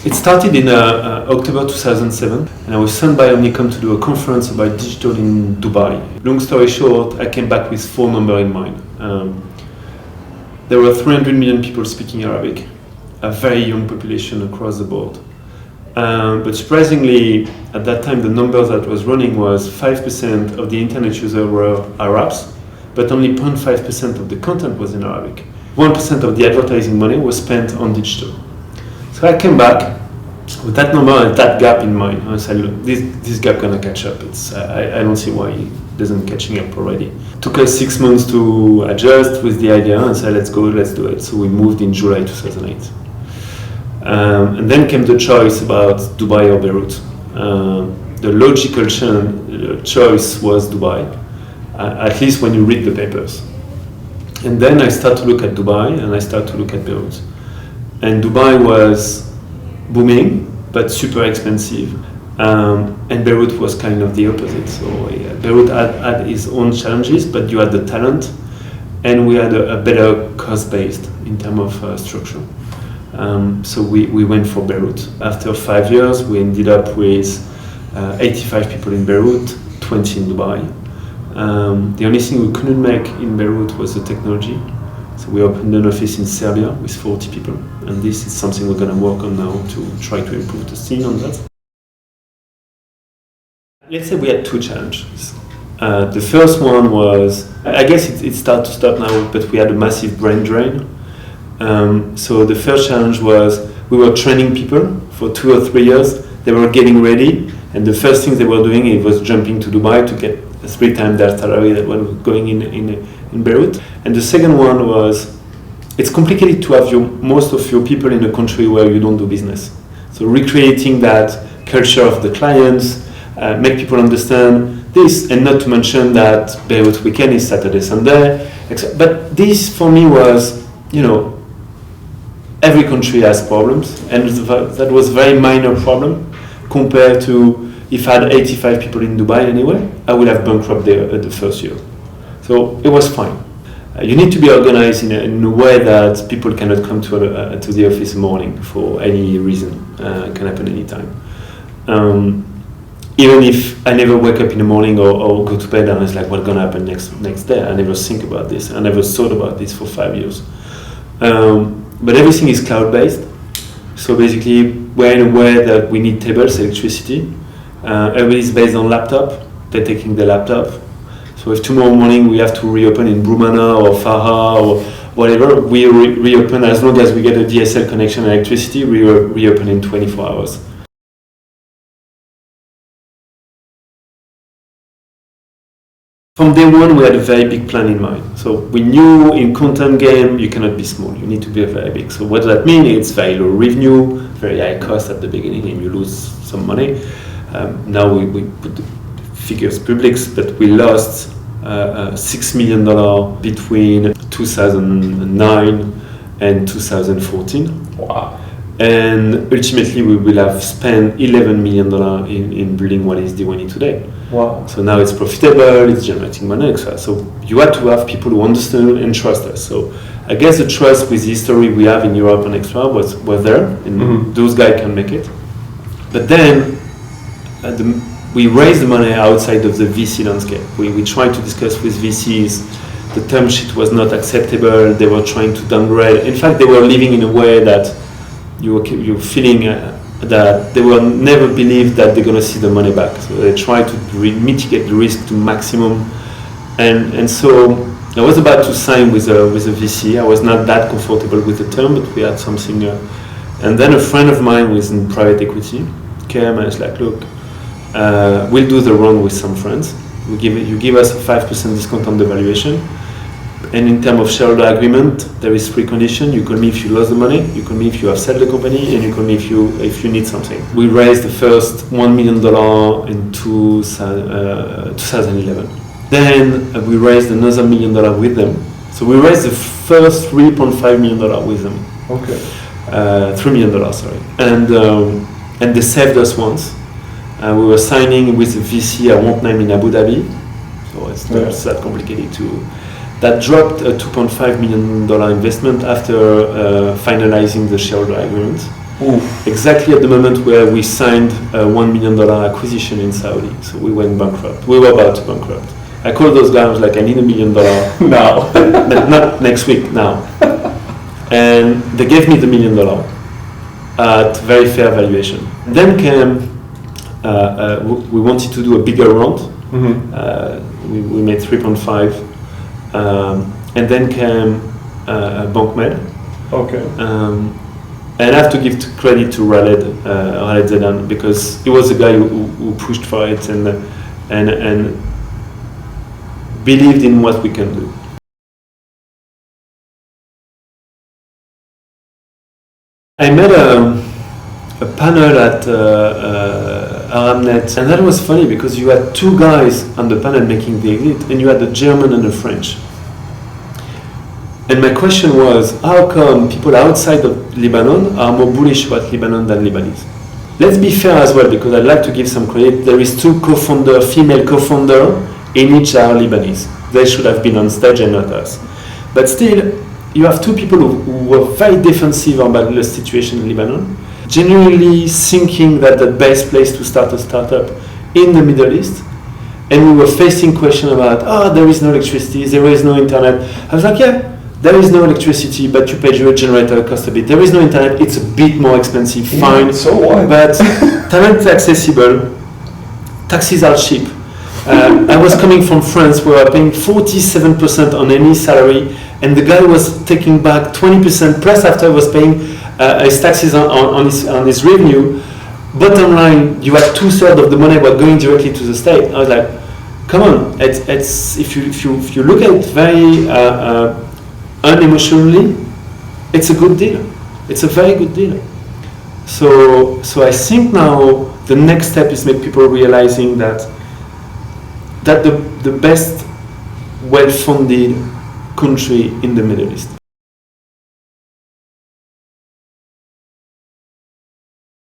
It started in October 2007, and I was sent by Omnicom to do a conference about digital in Dubai. Long story short, I came back with 4 numbers in mind. There were 300 million people speaking Arabic, a very young population across the board. But surprisingly, at that time, the number that was running was 5% of the internet users were Arabs, but only 0.5% of the content was in Arabic. 1% of the advertising money was spent on digital. So I came back with that number and that gap in mind. I said, look, this gap gonna catch up. I don't see why it isn't catching up already. It took us 6 months to adjust with the idea and said, let's go, let's do it. So we moved in July 2008. And then came the choice about Dubai or Beirut. The logical choice was Dubai, at least when you read the papers. And then I started to look at Dubai and I started to look at Beirut. And Dubai was booming, but super expensive. And Beirut was kind of the opposite. So Beirut had its own challenges, but you had the talent, and we had a better cost base in terms of structure. So we went for Beirut. After 5 years, we ended up with 85 people in Beirut, 20 in Dubai. The only thing we couldn't make in Beirut was the technology. So we opened an office in Serbia with 40 people, and this is something we're going to work on now to try to improve the scene on that. Let's say we had 2 challenges. The first one was, I guess it started to stop now, but we had a massive brain drain. So the first challenge was we were training people for 2 or 3 years. They were getting ready, and the first thing they were doing it was jumping to Dubai to get 3 times their salary that were going in Beirut. And the second one was, it's complicated to have most of your people in a country where you don't do business. So recreating that culture of the clients, make people understand this, and not to mention that Beirut weekend is Saturday, Sunday. But this for me was, every country has problems, and that was a very minor problem compared to if I had 85 people in Dubai anyway, I would have bankrupted the first year. So it was fine. You need to be organized in a way that people cannot come to the office in the morning for any reason. It can happen anytime. Even if I never wake up in the morning or go to bed and it's like, what's going to happen next day? I never think about this. I never thought about this for 5 years. But everything is cloud-based. So basically, we're in a way that we need tables, electricity. Everybody's based on laptop. They're taking the laptop. So if tomorrow morning we have to reopen in Brumana or Farah or whatever, we reopen as long as we get a DSL connection and electricity, we reopen in 24 hours. From day one, we had a very big plan in mind. So we knew in content game, you cannot be small. You need to be very big. So what does that mean? It's very low revenue, very high cost at the beginning, and you lose some money. Now we put the figures public, but we lost $6 million between 2009 and 2014. Wow. And ultimately, we will have spent $11 million in building what is Diwanee today. Wow. So now it's profitable, it's generating money, etc. So you had to have people who understand and trust us. So I guess the trust with the history we have in Europe and extra was there, and those guys can make it. But then we raised the money outside of the VC landscape. We tried to discuss with VCs. The term sheet was not acceptable. They were trying to downgrade. In fact, they were living in a way that you were feeling that they will never believe that they're going to see the money back. So they try to mitigate the risk to maximum. And so I was about to sign with a VC. I was not that comfortable with the term, but we had something. And then a friend of mine who is in private equity came and was like, look, we'll do the round with some friends. You give us a 5% discount on the valuation. And in terms of shareholder agreement, there is 3 conditions. You call me if you lost the money, you call me if you have sold the company, and you call me if you need something. We raised the first $1 million in 2011. Then we raised another $1 million with them. So we raised the first $3.5 million with them. Okay. $3 million, sorry. And they saved us once. We were signing with a VC, I won't name, in Abu Dhabi. So it's not that complicated to... That dropped a $2.5 million investment after finalizing the shareholder agreement. Oof. Exactly at the moment where we signed a $1 million acquisition in Saudi. So we went bankrupt. We were about to bankrupt. I called those guys, I was like, I need $1 million now, but not next week, now. And they gave me the $1 million at very fair valuation. Then came, we wanted to do a bigger round. We made 3.5. And then came BankMed. Okay. And I have to give credit to Khaled Zedan, because he was the guy who pushed for it and believed in what we can do. I met a panel at Aramnet, and that was funny because you had two guys on the panel making the exit, and you had a German and a French. And my question was, how come people outside of Lebanon are more bullish about Lebanon than Lebanese? Let's be fair as well, because I'd like to give some credit. There is two female co-founder in each are Lebanese. They should have been on stage and not us. But still, you have two people who were very defensive about the situation in Lebanon, genuinely thinking that the best place to start a startup in the Middle East. And we were facing questions about, there is no electricity, there is no internet. I was like, yeah, there is no electricity, but you pay your generator cost a bit. There is no internet, it's a bit more expensive, fine. So what? But talent is accessible, taxes are cheap. I was coming from France where I was paying 47% on any salary, and the guy was taking back 20% plus after I was paying his taxes on his revenue. Bottom line, you had 2/3 of the money were going directly to the state. I was like, come on, it's if you look at it very unemotionally, it's a good deal. It's a very good deal. So I think now the next step is make people realizing that the best well-funded country in the Middle East.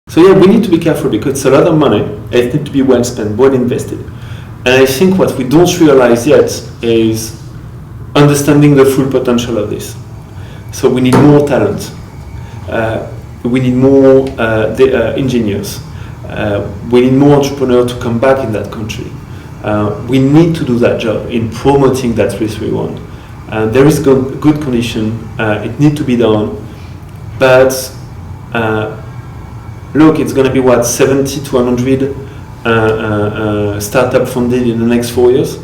So yeah, we need to be careful because it's a lot of money. It needs to be well spent, well invested. And I think what we don't realize yet is understanding the full potential of this. So we need more talent. We need more engineers. We need more entrepreneurs to come back in that country. We need to do that job in promoting that 331. There is good condition. It needs to be done. But look, it's going to be 70 to 100 startup funded in the next 4 years.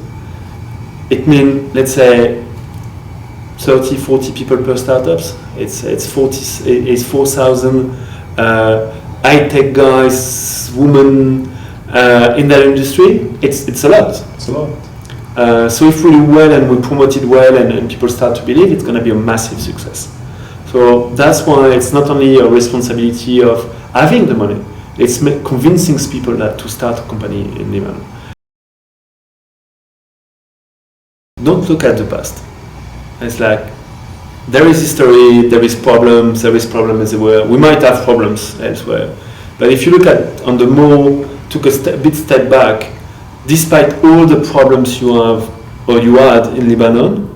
It means, let's say, 30, 40 people per startups. It's 4,000 high-tech guys, women in that industry. It's a lot. It's a lot. So if we do well and we promote it well and people start to believe, it's going to be a massive success. So that's why it's not only a responsibility of having the money, it's convincing people that to start a company in Lebanon. Don't look at the past. It's like, there is history, there is problems everywhere. We might have problems elsewhere. But if you look at on the more, took a step back, despite all the problems you have or you had in Lebanon,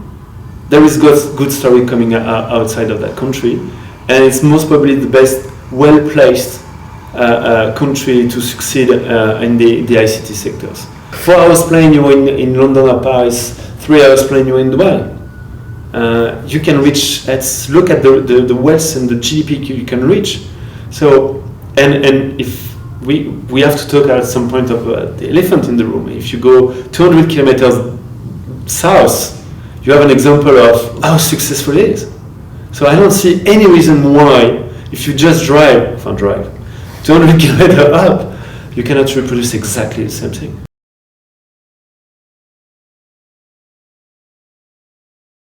there is good story coming outside of that country, and it's most probably the best well-placed country to succeed in the ICT sectors. 4 hours plane you're in London or Paris, 3 hours plane you're in Dubai. You can reach, let's look at the wealth and the GDP you can reach. So, and if we have to talk at some point of the elephant in the room. If you go 200 kilometers south, you have an example of how successful it is. So I don't see any reason why, if you just drive 200 kilometers up, you cannot reproduce exactly the same thing.